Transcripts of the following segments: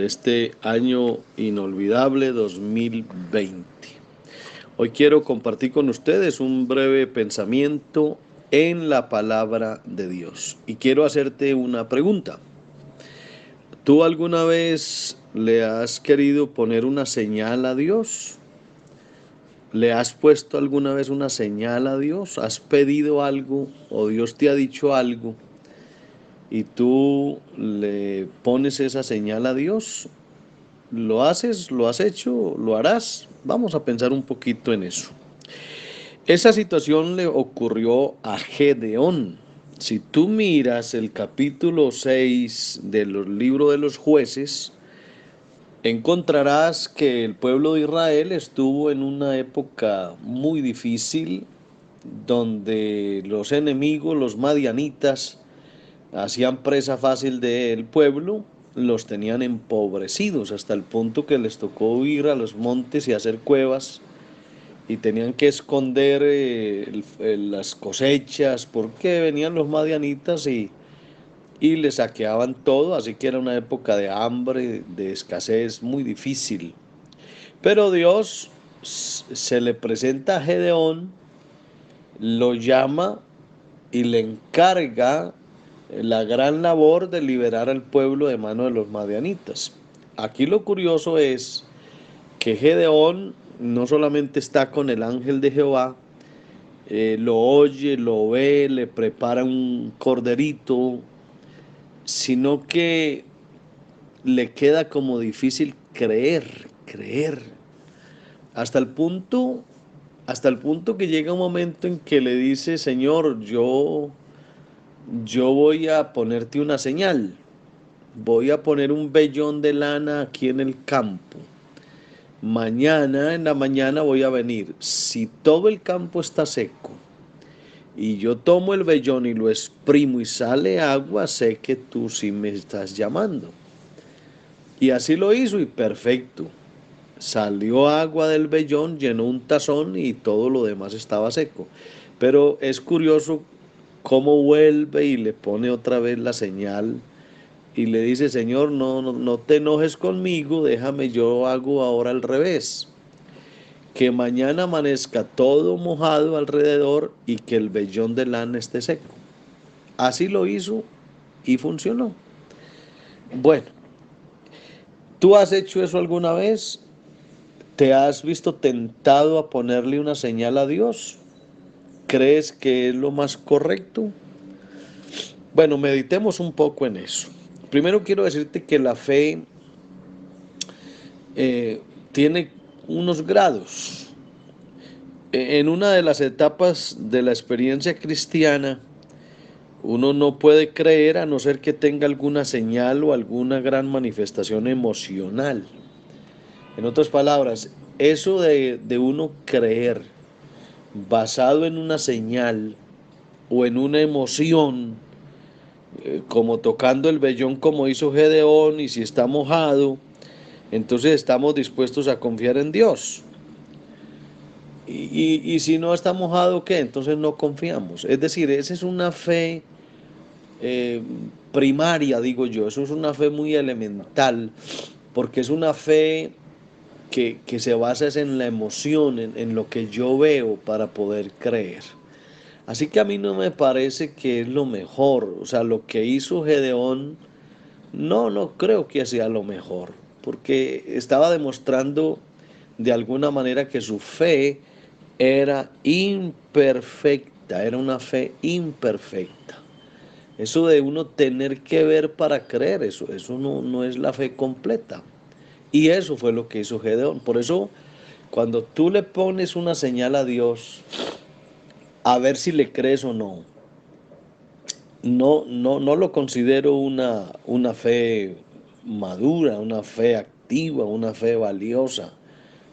este año inolvidable 2020. Hoy quiero compartir con ustedes un breve pensamiento en la palabra de Dios. Y quiero hacerte una pregunta. ¿Tú alguna vez le has querido poner una señal a Dios? ¿Le has puesto alguna vez una señal a Dios? ¿Has pedido algo o Dios te ha dicho algo y tú le pones esa señal a Dios? ¿Lo haces? ¿Lo has hecho? ¿Lo harás? Vamos a pensar un poquito en eso. Esa situación le ocurrió a Gedeón. Si tú miras el capítulo 6 del libro de los jueces, encontrarás que el pueblo de Israel estuvo en una época muy difícil, donde los enemigos, los madianitas, hacían presa fácil del pueblo, los tenían empobrecidos hasta el punto que les tocó ir a los montes y hacer cuevas y tenían que esconder las cosechas porque venían los madianitas y les saqueaban todo, así que era una época de hambre, de escasez muy difícil. Pero Dios se le presenta a Gedeón, lo llama y le encarga la gran labor de liberar al pueblo de manos de los madianitas. Aquí lo curioso es que Gedeón no solamente está con el ángel de Jehová, lo oye, lo ve, le prepara un corderito, sino que le queda como difícil creer, hasta el punto, hasta el punto que llega un momento en que le dice, Señor, yo voy a ponerte una señal, voy a poner un vellón de lana aquí en el campo. Mañana en la mañana voy a venir. Si todo el campo está seco y yo tomo el vellón y lo exprimo y sale agua, sé que tú sí me estás llamando. Y así lo hizo y perfecto. Salió agua del vellón, llenó un tazón y todo lo demás estaba seco. Pero es curioso cómo vuelve y le pone otra vez la señal y le dice, Señor, no te enojes conmigo, déjame, yo hago ahora al revés. Que mañana amanezca todo mojado alrededor y que el vellón de lana esté seco. Así lo hizo y funcionó. Bueno, ¿tú has hecho eso alguna vez? ¿Te has visto tentado a ponerle una señal a Dios? ¿Crees que es lo más correcto? Bueno, meditemos un poco en eso. Primero quiero decirte que la fe tiene unos grados. En una de las etapas de la experiencia cristiana, uno no puede creer a no ser que tenga alguna señal o alguna gran manifestación emocional. En otras palabras, eso de uno creer basado en una señal o en una emoción, como tocando el vellón como hizo Gedeón, y si está mojado, entonces estamos dispuestos a confiar en Dios. Y si no está mojado, ¿qué? Entonces no confiamos. Es decir, esa es una fe eh, primaria, digo yo. Eso es una fe muy elemental, porque es una fe que se basa en la emoción, en lo que yo veo para poder creer. Así que a mí no me parece que es lo mejor. O sea, lo que hizo Gedeón, no creo que sea lo mejor, porque estaba demostrando de alguna manera que su fe era imperfecta, era una fe imperfecta. Eso de uno tener que ver para creer, eso no es la fe completa. Y eso fue lo que hizo Gedeón. Por eso, cuando tú le pones una señal a Dios, a ver si le crees o no, no lo considero una fe madura, una fe activa, una fe valiosa.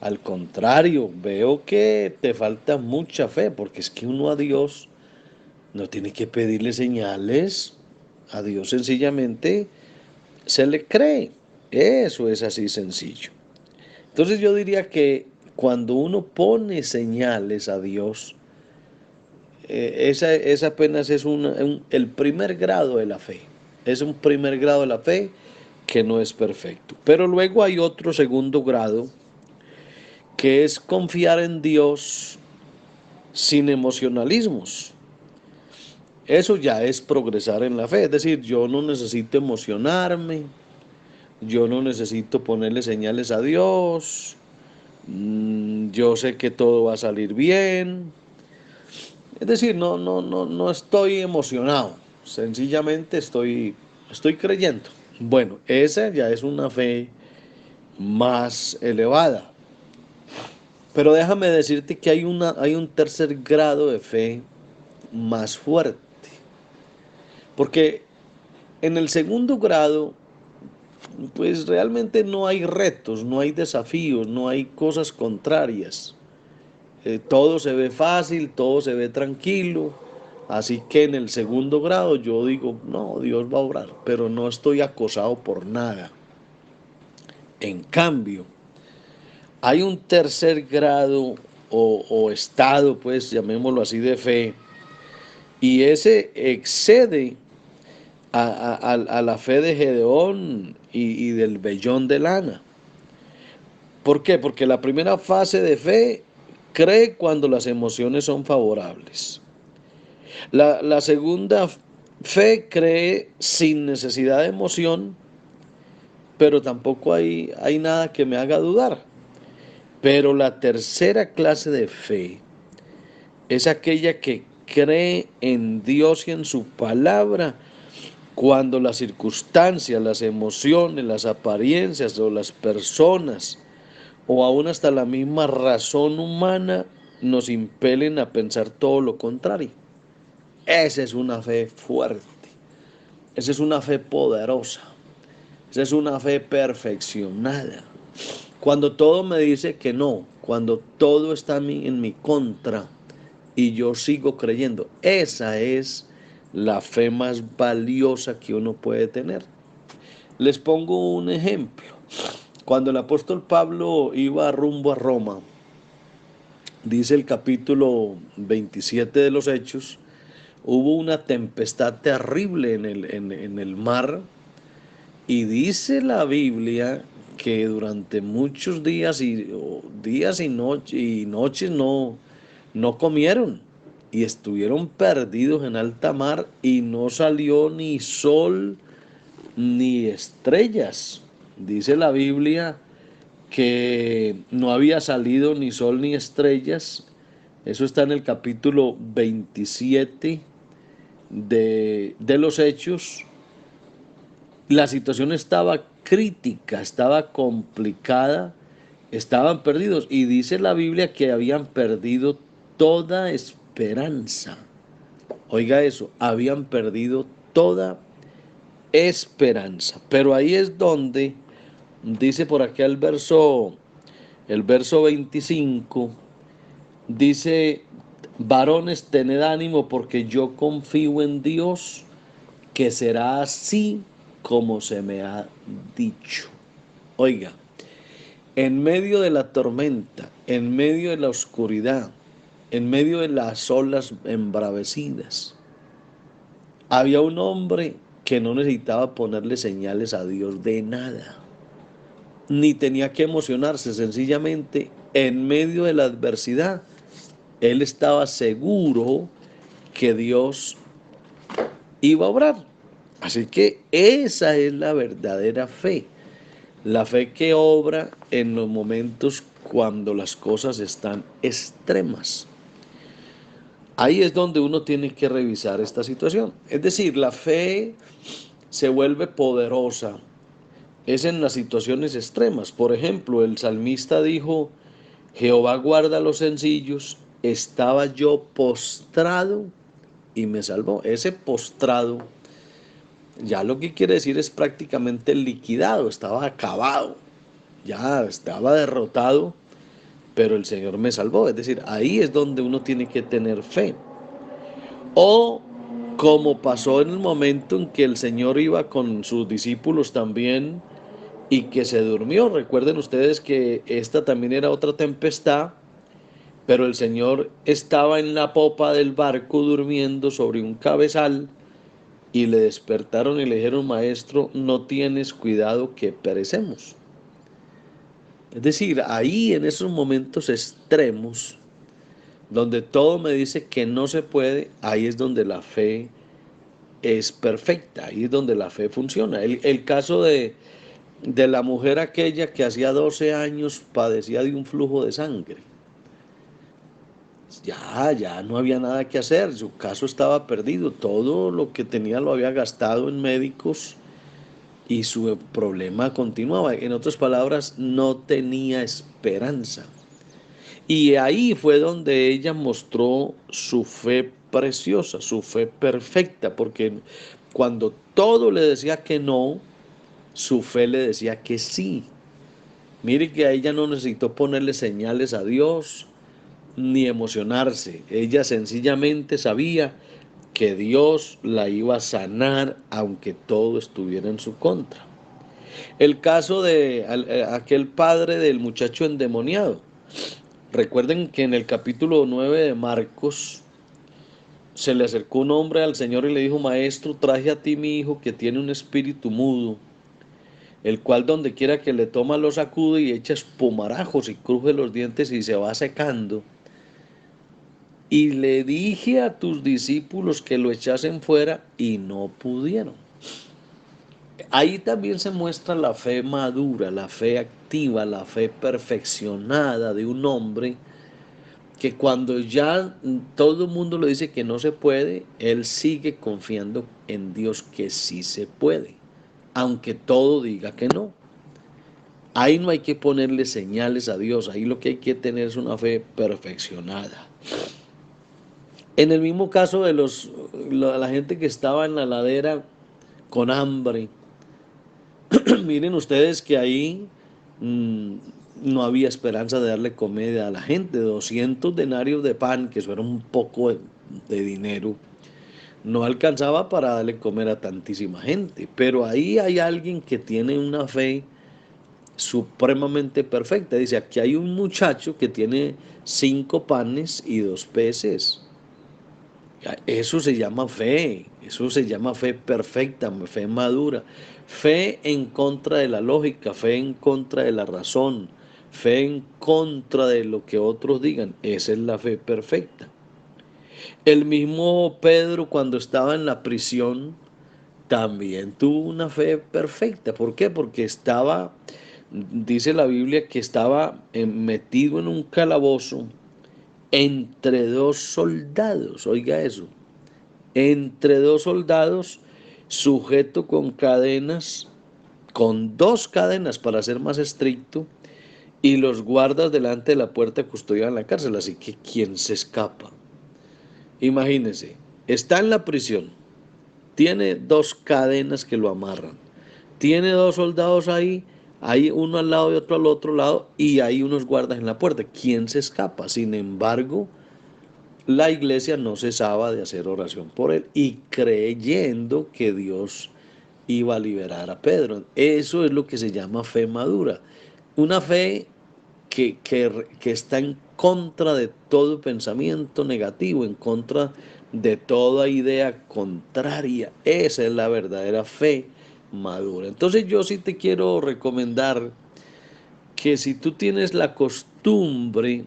Al contrario, veo que te falta mucha fe, porque es que uno a Dios no tiene que pedirle señales. A Dios sencillamente se le cree. Eso es así sencillo. Entonces yo diría que cuando uno pone señales a Dios, esa apenas es el primer grado de la fe. Es un primer grado de la fe que no es perfecto. Pero luego hay otro segundo grado, que es confiar en Dios sin emocionalismos. Eso ya es progresar en la fe, es decir, yo no necesito emocionarme, yo no necesito ponerle señales a Dios, yo sé que todo va a salir bien. Es decir, no estoy emocionado, sencillamente estoy creyendo. Bueno, esa ya es una fe más elevada. Pero déjame decirte que hay un tercer grado de fe más fuerte. Porque en el segundo grado, pues realmente no hay retos, no hay desafíos, no hay cosas contrarias. Todo se ve fácil, todo se ve tranquilo. Así que en el segundo grado yo digo, no, Dios va a obrar, pero no estoy acosado por nada. En cambio, hay un tercer grado o estado, pues llamémoslo así, de fe, y ese excede a la fe de Gedeón y del vellón de lana. ¿Por qué? Porque la primera fase de fe cree cuando las emociones son favorables. La segunda fe cree sin necesidad de emoción, pero tampoco hay nada que me haga dudar. Pero la tercera clase de fe es aquella que cree en Dios y en su palabra cuando las circunstancias, las emociones, las apariencias o las personas o aún hasta la misma razón humana nos impelen a pensar todo lo contrario. Esa es una fe fuerte, esa es una fe poderosa, esa es una fe perfeccionada. Cuando todo me dice que no, cuando todo está en mi contra y yo sigo creyendo, esa es la fe más valiosa que uno puede tener. Les pongo un ejemplo. Cuando el apóstol Pablo iba rumbo a Roma, dice el capítulo 27 de los Hechos, hubo una tempestad terrible en el mar y dice la Biblia que durante muchos días y noches no comieron y estuvieron perdidos en alta mar y no salió ni sol ni estrellas. Dice la Biblia que no había salido ni sol ni estrellas. Eso está en el capítulo 27 de los Hechos. La situación estaba crítica, estaba complicada, estaban perdidos. Y dice la Biblia que habían perdido toda esperanza. Oiga eso, habían perdido toda esperanza. Pero ahí es donde dice por acá el verso 25, dice, varones, tened ánimo porque yo confío en Dios, que será así como se me ha dicho. Oiga, en medio de la tormenta, en medio de la oscuridad, en medio de las olas embravecidas, había un hombre que no necesitaba ponerle señales a Dios de nada, ni tenía que emocionarse, sencillamente en medio de la adversidad, él estaba seguro que Dios iba a obrar. Así que esa es la verdadera fe, la fe que obra en los momentos cuando las cosas están extremas. Ahí es donde uno tiene que revisar esta situación. Es decir, la fe se vuelve poderosa, es en las situaciones extremas. Por ejemplo, el salmista dijo, Jehová guarda a los sencillos, estaba yo postrado y me salvó. Ese postrado ya lo que quiere decir es prácticamente liquidado, estaba acabado, ya estaba derrotado, pero el Señor me salvó. Es decir, ahí es donde uno tiene que tener fe. O como pasó en el momento en que el Señor iba con sus discípulos también y que se durmió. Recuerden ustedes que esta también era otra tempestad, pero el Señor estaba en la popa del barco durmiendo sobre un cabezal y le despertaron y le dijeron: maestro, no tienes cuidado que perecemos. Es decir, ahí en esos momentos extremos, donde todo me dice que no se puede, ahí es donde la fe es perfecta, ahí es donde la fe funciona. El caso de la mujer aquella que hacía 12 años padecía de un flujo de sangre. Ya no había nada que hacer, su caso estaba perdido, todo lo que tenía lo había gastado en médicos y su problema continuaba. En otras palabras, no tenía esperanza. Y ahí fue donde ella mostró su fe preciosa, su fe perfecta, porque cuando todo le decía que no, su fe le decía que sí. Mire que a ella no necesitó ponerle señales a Dios ni emocionarse. Ella sencillamente sabía que Dios la iba a sanar aunque todo estuviera en su contra. El caso de aquel padre del muchacho endemoniado. Recuerden que en el capítulo 9 de Marcos se le acercó un hombre al Señor y le dijo: maestro, traje a ti mi hijo que tiene un espíritu mudo, el cual donde quiera que le toma lo sacude y echa espumarajos y cruje los dientes y se va secando. Y le dije a tus discípulos que lo echasen fuera y no pudieron. Ahí también se muestra la fe madura, la fe activa, la fe perfeccionada de un hombre que cuando ya todo el mundo le dice que no se puede, él sigue confiando en Dios que sí se puede, aunque todo diga que no. Ahí no hay que ponerle señales a Dios, ahí lo que hay que tener es una fe perfeccionada. En el mismo caso de la gente que estaba en la ladera con hambre, miren ustedes que ahí mmm, no había esperanza de darle comida a la gente. 200 denarios de pan, que eso era un poco de dinero, no alcanzaba para darle comer a tantísima gente. Pero ahí hay alguien que tiene una fe supremamente perfecta. Dice: aquí hay un muchacho que tiene 5 panes y 2 peces. Eso se llama fe, eso se llama fe perfecta, fe madura, fe en contra de la lógica, fe en contra de la razón, fe en contra de lo que otros digan. Esa es la fe perfecta. El mismo Pedro, cuando estaba en la prisión, también tuvo una fe perfecta. ¿Por qué? Porque estaba, dice la Biblia, que estaba metido en un calabozo entre 2 soldados. Oiga eso, entre 2 soldados, sujeto con cadenas, con 2 cadenas para ser más estricto, y los guardas delante de la puerta custodiaban la cárcel. Así que ¿quién se escapa? Imagínense, está en la prisión, tiene 2 cadenas que lo amarran, tiene 2 soldados ahí, hay uno al lado y otro al otro lado, y hay unos guardas en la puerta. ¿Quién se escapa? Sin embargo, la iglesia no cesaba de hacer oración por él y creyendo que Dios iba a liberar a Pedro. Eso es lo que se llama fe madura. Una fe que está en contra de todo pensamiento negativo, en contra de toda idea contraria. Esa es la verdadera fe madura. Entonces yo sí te quiero recomendar que si tú tienes la costumbre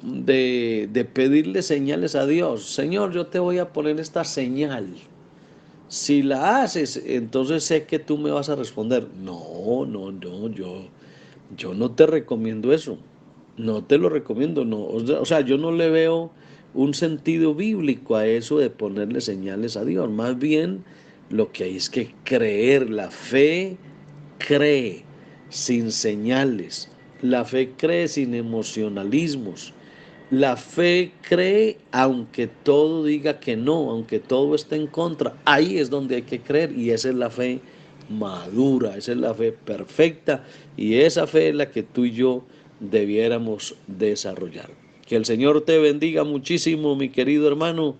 de pedirle señales a Dios: Señor, yo te voy a poner esta señal. Si la haces, entonces sé que tú me vas a responder. No, yo no te recomiendo eso. No te lo recomiendo, no. O sea, yo no le veo un sentido bíblico a eso de ponerle señales a Dios. Más bien, lo que hay es que creer. La fe cree sin señales. La fe cree sin emocionalismos. La fe cree aunque todo diga que no, aunque todo esté en contra. Ahí es donde hay que creer, y esa es la fe madura, esa es la fe perfecta, y esa fe es la que tú y yo debiéramos desarrollar. Que el Señor te bendiga muchísimo, mi querido hermano,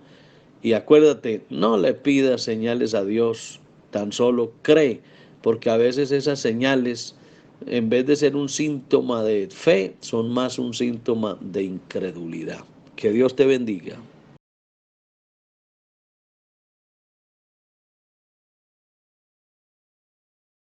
y acuérdate, no le pidas señales a Dios, tan solo cree, porque a veces esas señales, en vez de ser un síntoma de fe, son más un síntoma de incredulidad. Que Dios te bendiga.